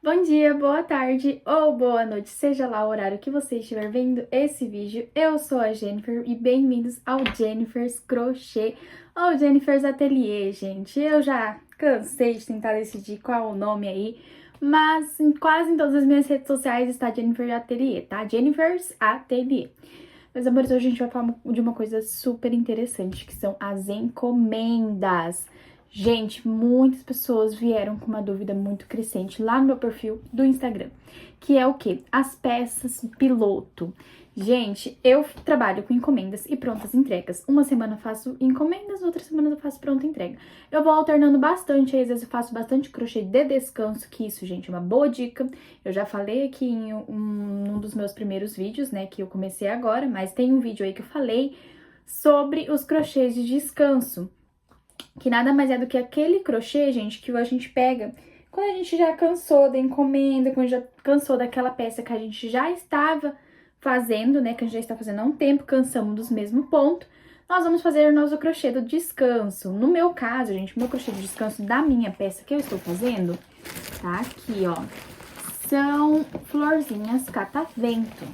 Bom dia, boa tarde ou boa noite, seja lá o horário que você estiver vendo esse vídeo. Eu sou a Jennifer e bem-vindos ao Jennifer's Crochê ou Jennifer's Atelier, gente. Eu já cansei de tentar decidir qual é o nome aí, mas quase em todas as minhas redes sociais está Jennifer Atelier, tá? Jennifer's Atelier. Meus amores, hoje a gente vai falar de uma coisa super interessante, que são as encomendas. Gente, muitas pessoas vieram com uma dúvida muito crescente lá no meu perfil do Instagram, que é o quê? As peças piloto. Gente, eu trabalho com encomendas e prontas entregas. Uma semana eu faço encomendas, outra semana eu faço pronta entrega. Eu vou alternando bastante, aí às vezes eu faço bastante crochê de descanso, que isso, gente, é uma boa dica. Eu já falei aqui em um dos meus primeiros vídeos, né, que eu comecei agora, mas tem um vídeo aí que eu falei sobre os crochês de descanso. Que nada mais é do que aquele crochê, gente, que a gente pega quando a gente já cansou da encomenda, quando já cansou daquela peça que a gente já estava fazendo, né, que a gente já está fazendo há um tempo, cansamos dos mesmos pontos, nós vamos fazer o nosso crochê do descanso. No meu caso, gente, meu crochê de descanso da minha peça que eu estou fazendo, tá aqui, ó, são florzinhas catavento,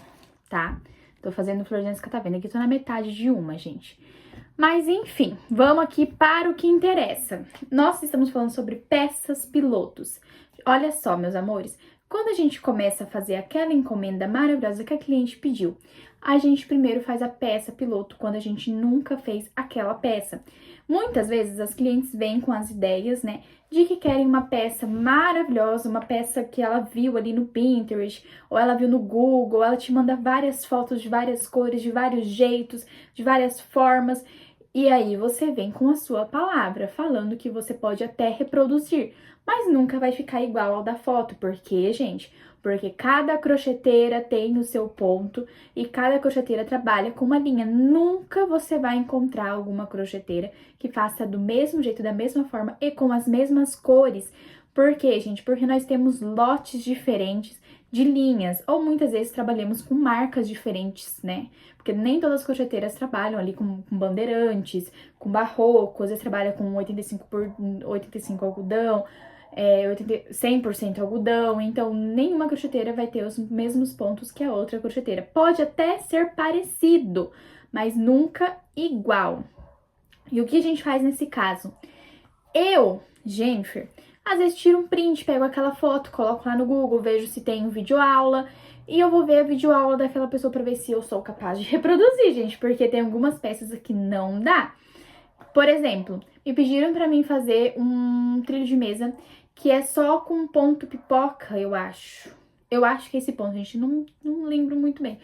tá? Tô fazendo florzinhas catavento, aqui tô na metade de uma, gente. Mas enfim, vamos aqui para o que interessa. Nós estamos falando sobre peças pilotos. Olha só, meus amores, quando a gente começa a fazer aquela encomenda maravilhosa que a cliente pediu, a gente primeiro faz a peça piloto quando a gente nunca fez aquela peça. Muitas vezes as clientes vêm com as ideias, né, de que querem uma peça maravilhosa, uma peça que ela viu ali no Pinterest, ou ela viu no Google, ela te manda várias fotos de várias cores, de vários jeitos, de várias formas. E aí você vem com a sua palavra, falando que você pode até reproduzir, mas nunca vai ficar igual ao da foto. Por quê, gente? Porque cada crocheteira tem o seu ponto e cada crocheteira trabalha com uma linha. Nunca você vai encontrar alguma crocheteira que faça do mesmo jeito, da mesma forma e com as mesmas cores. Por quê, gente? Porque nós temos lotes diferentes de linhas, ou muitas vezes trabalhamos com marcas diferentes, né? Porque nem todas as crocheteiras trabalham ali com bandeirantes, com barroco, às vezes trabalha com 85 por 85 algodão, 100% algodão, então nenhuma crocheteira vai ter os mesmos pontos que a outra crocheteira. Pode até ser parecido, mas nunca igual. E o que a gente faz nesse caso? Eu, Jennifer, às vezes tiro um print, pego aquela foto, coloco lá no Google, vejo se tem um videoaula e eu vou ver a videoaula daquela pessoa pra ver se eu sou capaz de reproduzir, gente, porque tem algumas peças que não dá. Por exemplo, me pediram pra mim fazer um trilho de mesa que é só com ponto pipoca, eu acho. Eu acho que é esse ponto, gente, não lembro muito bem.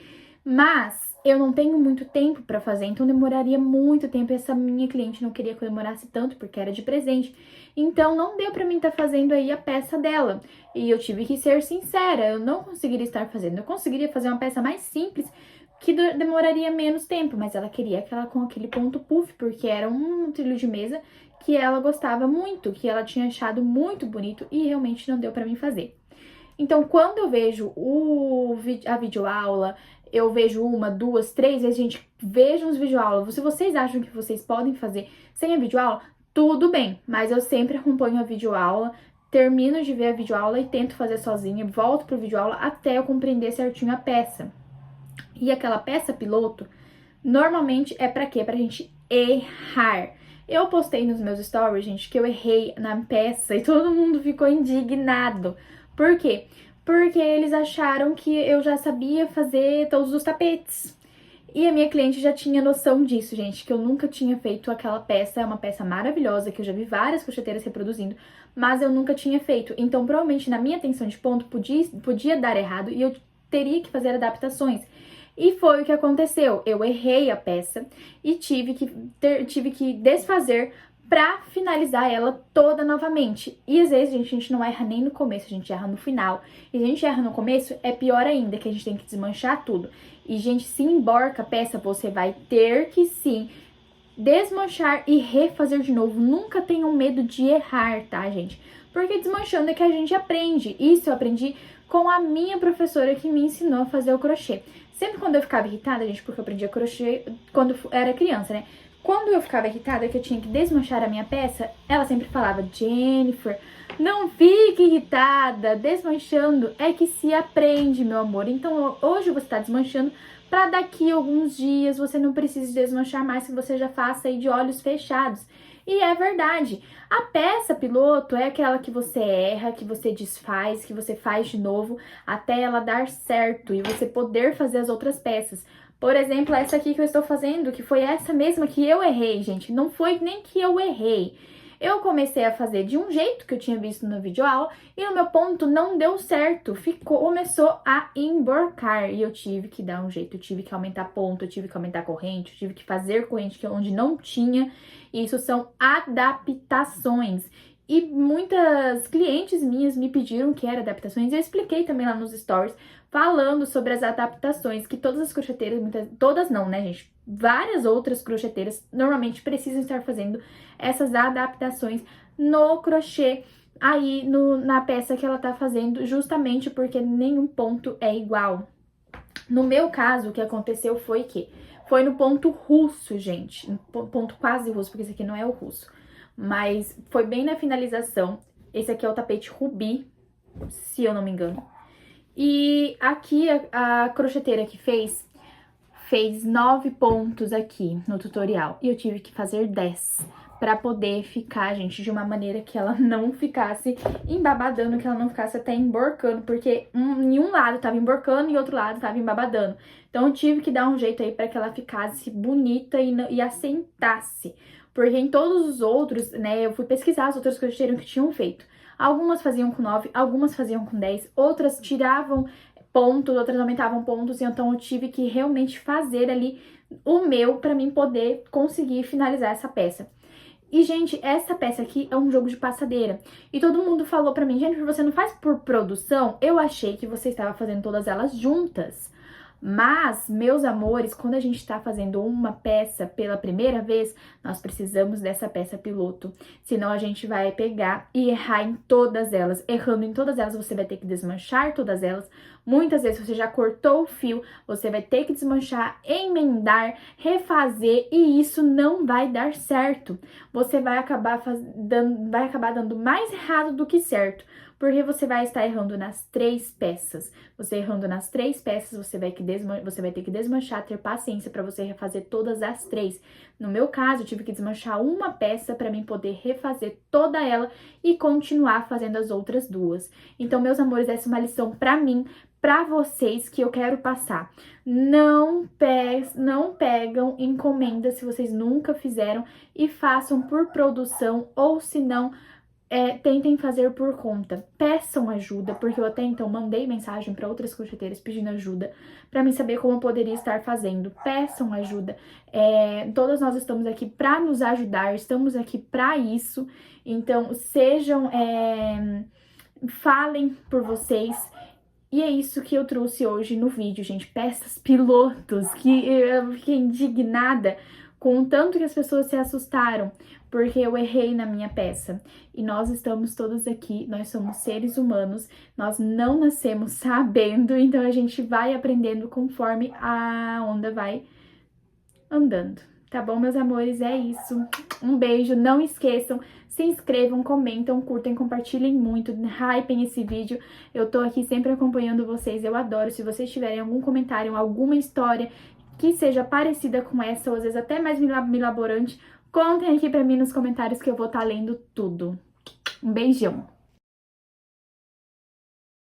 Mas eu não tenho muito tempo pra fazer, então demoraria muito tempo. Essa minha cliente não queria que eu demorasse tanto, porque era de presente. Então não deu pra mim estar fazendo aí a peça dela. E eu tive que ser sincera, eu não conseguiria estar fazendo. Eu conseguiria fazer uma peça mais simples, que demoraria menos tempo, mas ela queria aquela com aquele ponto puff, porque era um trilho de mesa que ela gostava muito, que ela tinha achado muito bonito e realmente não deu pra mim fazer. Então, quando eu vejo a videoaula, eu vejo uma, duas, três vezes, gente, vejam os videoaulas. Se vocês acham que vocês podem fazer sem a videoaula, tudo bem, mas eu sempre acompanho a videoaula, termino de ver a videoaula e tento fazer sozinha, volto pro videoaula até eu compreender certinho a peça. E aquela peça piloto, normalmente é pra quê? Pra gente errar. Eu postei nos meus stories, gente, que eu errei na peça e todo mundo ficou indignado. Por quê? Porque eles acharam que eu já sabia fazer todos os tapetes. E a minha cliente já tinha noção disso, gente, que eu nunca tinha feito aquela peça. É uma peça maravilhosa, que eu já vi várias crocheteiras reproduzindo, mas eu nunca tinha feito. Então, provavelmente, na minha atenção de ponto, podia dar errado e eu teria que fazer adaptações. E foi o que aconteceu. Eu errei a peça e tive que desfazer pra finalizar ela toda novamente. E às vezes, gente, a gente não erra nem no começo, a gente erra no final. E se a gente erra no começo, é pior ainda, que a gente tem que desmanchar tudo. E, gente, se emborca a peça, você vai ter que, sim, desmanchar e refazer de novo. Nunca tenham medo de errar, tá, gente? Porque desmanchando é que a gente aprende. Isso eu aprendi com a minha professora que me ensinou a fazer o crochê. Sempre quando eu ficava irritada, gente, porque eu aprendi a crochê quando era criança, né? Quando eu ficava irritada que eu tinha que desmanchar a minha peça, ela sempre falava: Jennifer, não fique irritada, desmanchando é que se aprende, meu amor. Então hoje você está desmanchando para daqui a alguns dias você não precise desmanchar mais, que você já faça aí de olhos fechados. E é verdade. A peça piloto é aquela que você erra, que você desfaz, que você faz de novo até ela dar certo e você poder fazer as outras peças. Por exemplo, essa aqui que eu estou fazendo, que foi essa mesma que eu errei, gente. Não foi nem que eu errei. Eu comecei a fazer de um jeito que eu tinha visto no videoaula e o meu ponto não deu certo. Começou a emborcar e eu tive que dar um jeito. Eu tive que aumentar ponto, eu tive que aumentar corrente, eu tive que fazer corrente onde não tinha. Isso são adaptações. E muitas clientes minhas me pediram que era adaptações. Eu expliquei também lá nos stories, falando sobre as adaptações que todas as crocheteiras, todas não, né, gente? Várias outras crocheteiras normalmente precisam estar fazendo essas adaptações no crochê aí na peça que ela tá fazendo, justamente porque nenhum ponto é igual. No meu caso, o que aconteceu foi que foi no ponto russo, gente, ponto quase russo, porque esse aqui não é o russo, mas foi bem na finalização. Esse aqui é o tapete rubi, se eu não me engano. E aqui a crocheteira que fez 9 pontos aqui no tutorial e eu tive que fazer 10 para poder ficar, gente, de uma maneira que ela não ficasse embabadando, que ela não ficasse até emborcando, porque em um lado tava emborcando e outro lado tava embabadando. Então eu tive que dar um jeito aí para que ela ficasse bonita e assentasse, porque em todos os outros, né, eu fui pesquisar as outras crocheteiras que tinham feito. Algumas faziam com 9, algumas faziam com 10, outras tiravam pontos, outras aumentavam pontos, então eu tive que realmente fazer ali o meu para mim poder conseguir finalizar essa peça. E, gente, essa peça aqui é um jogo de passadeira. E todo mundo falou pra mim: Jennifer, você não faz por produção? Eu achei que você estava fazendo todas elas juntas. Mas, meus amores, quando a gente tá fazendo uma peça pela primeira vez, nós precisamos dessa peça piloto. Senão a gente vai pegar e errar em todas elas. Errando em todas elas, você vai ter que desmanchar todas elas. Muitas vezes você já cortou o fio, você vai ter que desmanchar, emendar, refazer e isso não vai dar certo. Você vai acabar dando mais errado do que certo, porque você vai estar errando nas 3 peças. Você errando nas 3 peças, você vai ter que desmanchar, ter paciência para você refazer todas as 3. No meu caso, eu tive que desmanchar uma peça para mim poder refazer toda ela e continuar fazendo as outras 2. Então, meus amores, essa é uma lição para mim, para vocês, que eu quero passar. Não pegam encomenda se vocês nunca fizeram e façam por produção, ou se não, tentem fazer por conta. Peçam ajuda, porque eu até então mandei mensagem para outras crocheteiras pedindo ajuda para mim saber como eu poderia estar fazendo. Peçam ajuda. Todas nós estamos aqui para nos ajudar, estamos aqui para isso. Então, falem por vocês. E é isso que eu trouxe hoje no vídeo, gente. Peças pilotos, que eu fiquei indignada com o tanto que as pessoas se assustaram, porque eu errei na minha peça. E nós estamos todos aqui, nós somos seres humanos, nós não nascemos sabendo, então a gente vai aprendendo conforme a onda vai andando. Tá bom, meus amores? É isso. Um beijo. Não esqueçam, se inscrevam, comentam, curtem, compartilhem muito, hypem esse vídeo. Eu tô aqui sempre acompanhando vocês, eu adoro. Se vocês tiverem algum comentário, alguma história que seja parecida com essa, ou às vezes até mais milaborante, contem aqui pra mim nos comentários que eu vou estar lendo tudo. Um beijão!